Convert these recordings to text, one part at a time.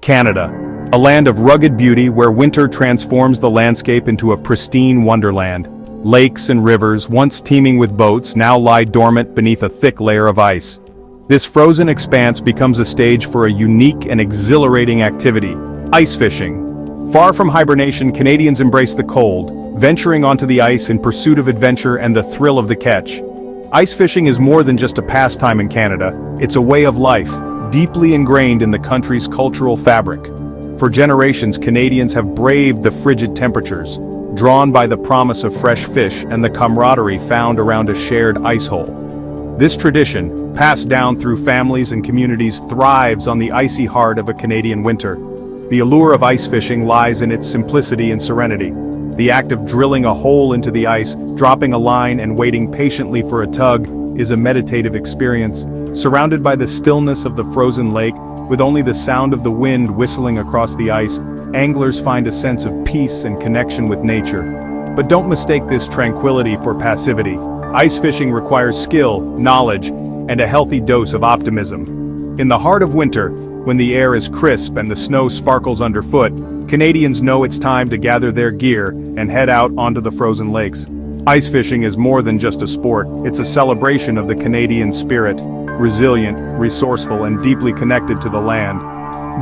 Canada, a land of rugged beauty where winter transforms the landscape into a pristine wonderland. Lakes and rivers, once teeming with boats, now lie dormant beneath a thick layer of ice. This frozen expanse becomes a stage for a unique and exhilarating activity: ice fishing. Far from hibernation, Canadians embrace the cold, venturing onto the ice in pursuit of adventure and the thrill of the catch. Ice fishing is more than just a pastime in Canada, it's a way of life, deeply ingrained in the country's cultural fabric. For generations, Canadians have braved the frigid temperatures, drawn by the promise of fresh fish and the camaraderie found around a shared ice hole. This tradition, passed down through families and communities, thrives on the icy heart of a Canadian winter. The allure of ice fishing lies in its simplicity and serenity. The act of drilling a hole into the ice, dropping a line and waiting patiently for a tug, is a meditative experience. Surrounded by the stillness of the frozen lake, with only the sound of the wind whistling across the ice, anglers find a sense of peace and connection with nature. But don't mistake this tranquility for passivity. Ice fishing requires skill, knowledge, and a healthy dose of optimism. In the heart of winter, when the air is crisp and the snow sparkles underfoot, Canadians know it's time to gather their gear and head out onto the frozen lakes. Ice fishing is more than just a sport, it's a celebration of the Canadian spirit, resilient, resourceful, and deeply connected to the land.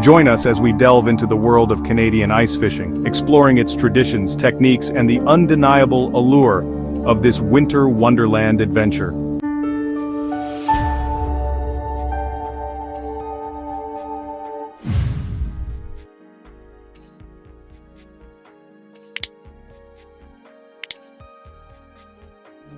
Join us as we delve into the world of Canadian ice fishing, exploring its traditions, techniques, and the undeniable allure of this winter wonderland adventure.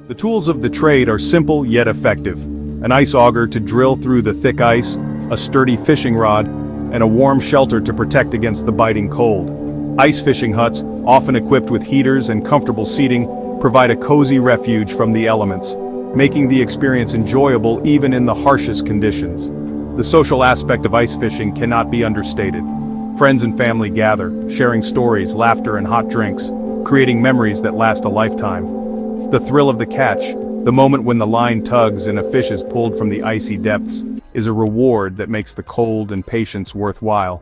The tools of the trade are simple yet effective: an ice auger to drill through the thick ice, a sturdy fishing rod, and a warm shelter to protect against the biting cold. Ice fishing huts, often equipped with heaters and comfortable seating, provide a cozy refuge from the elements, making the experience enjoyable even in the harshest conditions. The social aspect of ice fishing cannot be understated. Friends and family gather, sharing stories, laughter, and hot drinks, creating memories that last a lifetime. The thrill of the catch, the moment when the line tugs and a fish is pulled from the icy depths, is a reward that makes the cold and patience worthwhile.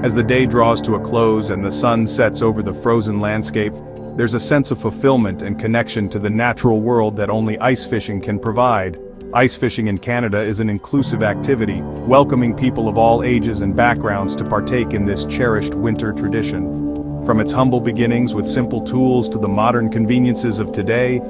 As the day draws to a close and the sun sets over the frozen landscape, there's a sense of fulfillment and connection to the natural world that only ice fishing can provide. Ice fishing in Canada is an inclusive activity, welcoming people of all ages and backgrounds to partake in this cherished winter tradition. From its humble beginnings with simple tools to the modern conveniences of today,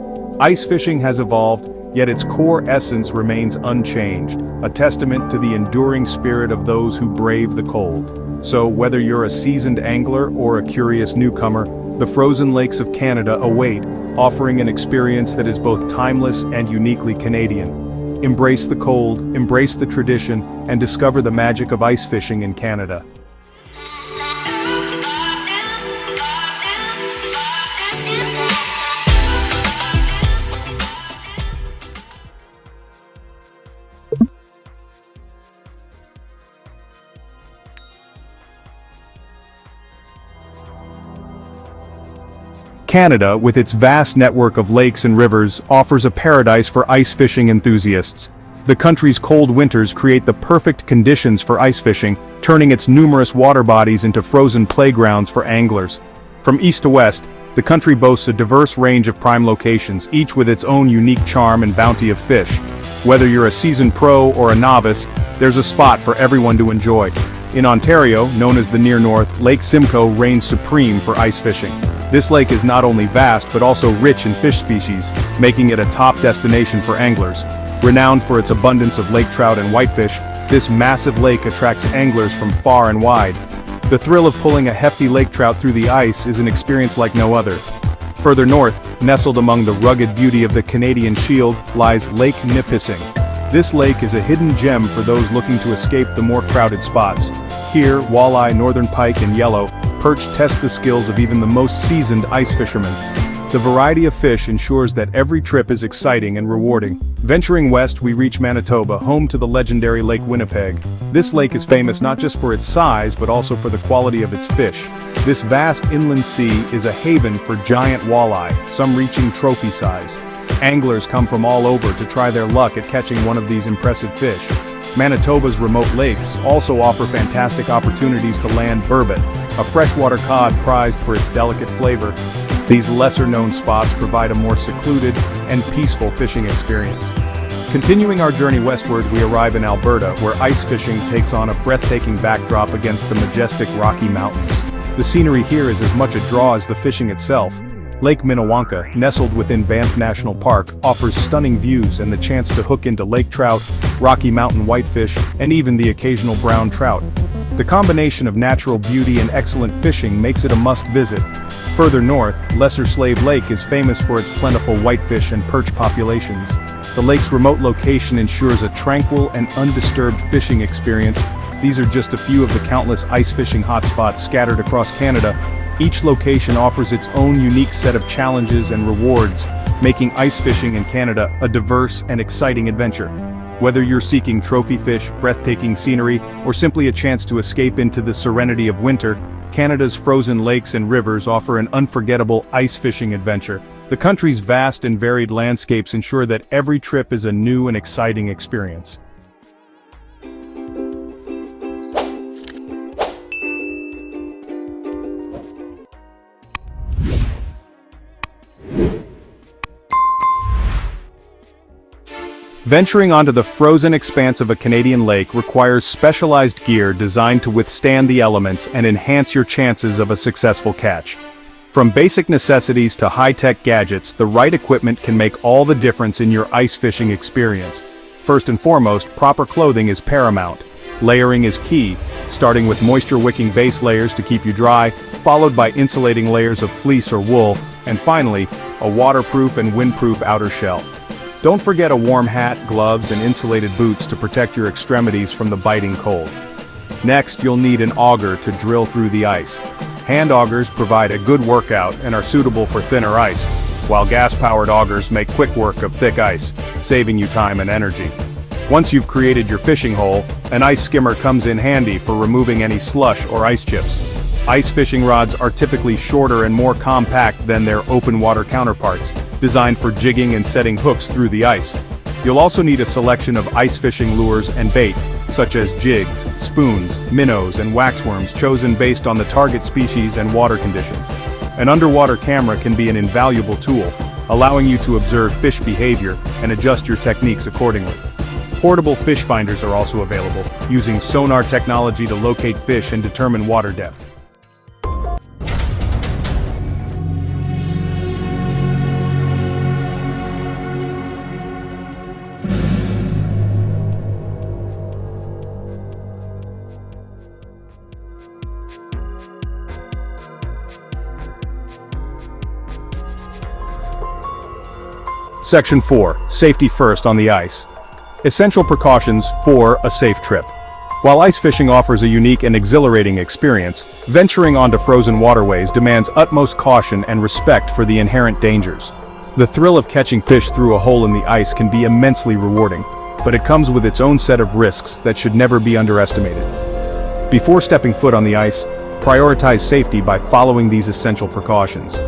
ice fishing has evolved, yet its core essence remains unchanged, a testament to the enduring spirit of those who brave the cold. So, whether you're a seasoned angler or a curious newcomer, the frozen lakes of Canada await, offering an experience that is both timeless and uniquely Canadian. Embrace the cold, embrace the tradition, and discover the magic of ice fishing in Canada. Canada, with its vast network of lakes and rivers, offers a paradise for ice fishing enthusiasts. The country's cold winters create the perfect conditions for ice fishing, turning its numerous water bodies into frozen playgrounds for anglers. From east to west, the country boasts a diverse range of prime locations, each with its own unique charm and bounty of fish. Whether you're a seasoned pro or a novice, there's a spot for everyone to enjoy. In Ontario, known as the Near North, Lake Simcoe reigns supreme for ice fishing. This lake is not only vast but also rich in fish species, making it a top destination for anglers. Renowned for its abundance of lake trout and whitefish, this massive lake attracts anglers from far and wide. The thrill of pulling a hefty lake trout through the ice is an experience like no other. Further north, nestled among the rugged beauty of the Canadian Shield, lies Lake Nipissing. This lake is a hidden gem for those looking to escape the more crowded spots. Here, walleye, northern pike, and yellow perch test the skills of even the most seasoned ice fishermen. The variety of fish ensures that every trip is exciting and rewarding. Venturing west, we reach Manitoba, home to the legendary Lake Winnipeg. This lake is famous not just for its size but also for the quality of its fish. This vast inland sea is a haven for giant walleye, some reaching trophy size. Anglers come from all over to try their luck at catching one of these impressive fish. Manitoba's remote lakes also offer fantastic opportunities to land burbot, a freshwater cod prized for its delicate flavor. These lesser-known spots provide a more secluded and peaceful fishing experience. Continuing our journey westward, we arrive in Alberta, where ice fishing takes on a breathtaking backdrop against the majestic Rocky Mountains. The scenery here is as much a draw as the fishing itself. Lake Minnewanka, nestled within Banff National Park, offers stunning views and the chance to hook into lake trout, Rocky Mountain whitefish, and even the occasional brown trout. The combination of natural beauty and excellent fishing makes it a must-visit. Further north, Lesser Slave Lake is famous for its plentiful whitefish and perch populations. The lake's remote location ensures a tranquil and undisturbed fishing experience. These are just a few of the countless ice fishing hotspots scattered across Canada. Each location offers its own unique set of challenges and rewards, making ice fishing in Canada a diverse and exciting adventure. Whether you're seeking trophy fish, breathtaking scenery, or simply a chance to escape into the serenity of winter, Canada's frozen lakes and rivers offer an unforgettable ice fishing adventure. The country's vast and varied landscapes ensure that every trip is a new and exciting experience. Venturing onto the frozen expanse of a Canadian lake requires specialized gear designed to withstand the elements and enhance your chances of a successful catch. From basic necessities to high-tech gadgets, the right equipment can make all the difference in your ice fishing experience. First and foremost, proper clothing is paramount. Layering is key, starting with moisture-wicking base layers to keep you dry, followed by insulating layers of fleece or wool, and finally, a waterproof and windproof outer shell. Don't forget a warm hat, gloves, and insulated boots to protect your extremities from the biting cold. Next, you'll need an auger to drill through the ice. Hand augers provide a good workout and are suitable for thinner ice, while gas-powered augers make quick work of thick ice, saving you time and energy. Once you've created your fishing hole, an ice skimmer comes in handy for removing any slush or ice chips. Ice fishing rods are typically shorter and more compact than their open-water counterparts, designed for jigging and setting hooks through the ice. You'll also need a selection of ice fishing lures and bait, such as jigs, spoons, minnows, and waxworms chosen based on the target species and water conditions. An underwater camera can be an invaluable tool, allowing you to observe fish behavior and adjust your techniques accordingly. Portable fish finders are also available, using sonar technology to locate fish and determine water depth. Section 4. Safety first on the ice. Essential precautions for a safe trip. While ice fishing offers a unique and exhilarating experience, venturing onto frozen waterways demands utmost caution and respect for the inherent dangers. The thrill of catching fish through a hole in the ice can be immensely rewarding, but it comes with its own set of risks that should never be underestimated. Before stepping foot on the ice, prioritize safety by following these essential precautions.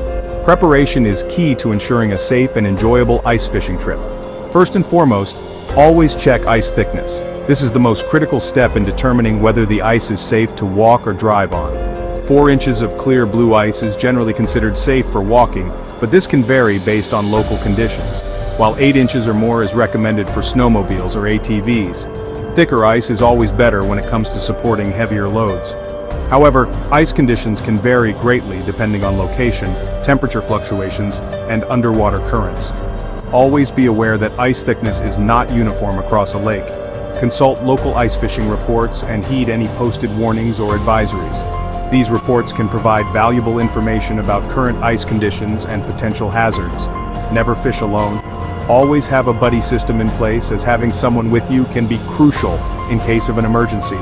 Preparation is key to ensuring a safe and enjoyable ice fishing trip. First and foremost, always check ice thickness. This is the most critical step in determining whether the ice is safe to walk or drive on. 4 inches of clear blue ice is generally considered safe for walking, but this can vary based on local conditions, while 8 inches or more is recommended for snowmobiles or ATVs. Thicker ice is always better when it comes to supporting heavier loads. However, ice conditions can vary greatly depending on location, temperature fluctuations, and underwater currents. Always be aware that ice thickness is not uniform across a lake. Consult local ice fishing reports and heed any posted warnings or advisories. These reports can provide valuable information about current ice conditions and potential hazards. Never fish alone. Always have a buddy system in place, as having someone with you can be crucial in case of an emergency.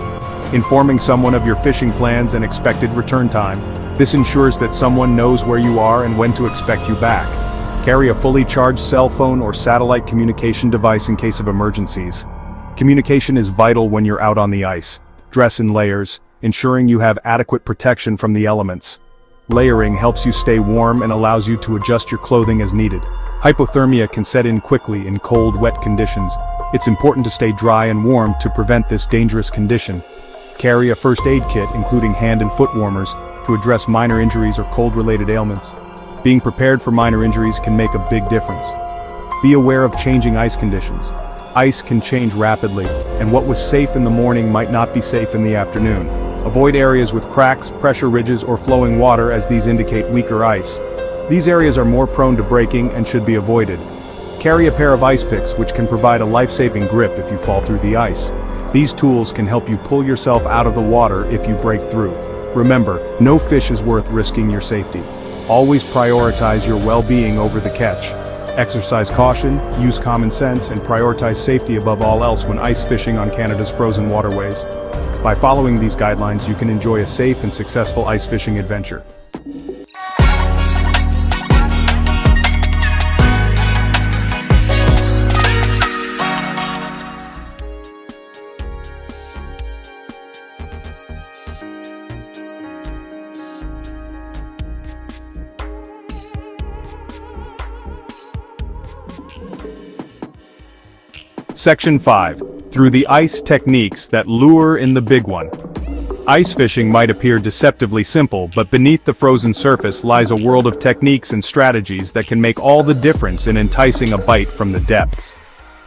Informing someone of your fishing plans and expected return time. This ensures that someone knows where you are and when to expect you back. Carry a fully charged cell phone or satellite communication device in case of emergencies. Communication is vital when you're out on the ice. Dress in layers, ensuring you have adequate protection from the elements. Layering helps you stay warm and allows you to adjust your clothing as needed. Hypothermia can set in quickly in cold, wet conditions. It's important to stay dry and warm to prevent this dangerous condition. Carry a first aid kit including hand and foot warmers to address minor injuries or cold-related ailments. Being prepared for minor injuries can make a big difference. Be aware of changing ice conditions. Ice can change rapidly, and what was safe in the morning might not be safe in the afternoon. Avoid areas with cracks, pressure ridges, or flowing water as these indicate weaker ice. These areas are more prone to breaking and should be avoided. Carry a pair of ice picks which can provide a life-saving grip if you fall through the ice. These tools can help you pull yourself out of the water if you break through. Remember, no fish is worth risking your safety. Always prioritize your well-being over the catch. Exercise caution, use common sense, and prioritize safety above all else when ice fishing on Canada's frozen waterways. By following these guidelines, you can enjoy a safe and successful ice fishing adventure. Section 5. Through the ice techniques that lure in the big one. Ice fishing might appear deceptively simple, but beneath the frozen surface lies a world of techniques and strategies that can make all the difference in enticing a bite from the depths.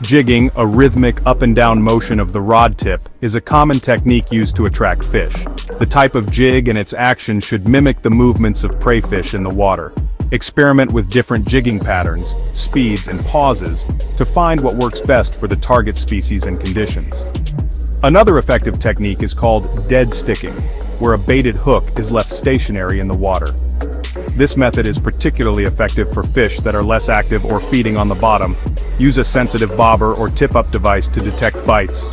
Jigging, a rhythmic up and down motion of the rod tip, is a common technique used to attract fish. The type of jig and its action should mimic the movements of prey fish in the water. Experiment with different jigging patterns, speeds, and pauses to find what works best for the target species and conditions. Another effective technique is called dead sticking, where a baited hook is left stationary in the water. This method is particularly effective for fish that are less active or feeding on the bottom. Use a sensitive bobber or tip-up device to detect bites.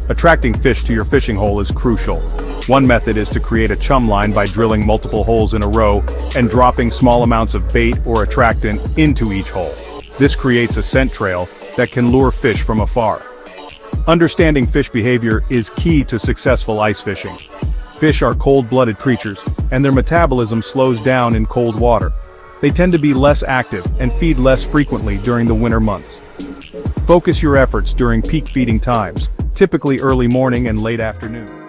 Attracting fish to your fishing hole is crucial. One method is to create a chum line by drilling multiple holes in a row and dropping small amounts of bait or attractant into each hole. This creates a scent trail that can lure fish from afar. Understanding fish behavior is key to successful ice fishing. Fish are cold-blooded creatures, and their metabolism slows down in cold water. They tend to be less active and feed less frequently during the winter months. Focus your efforts during peak feeding times, typically early morning and late afternoon.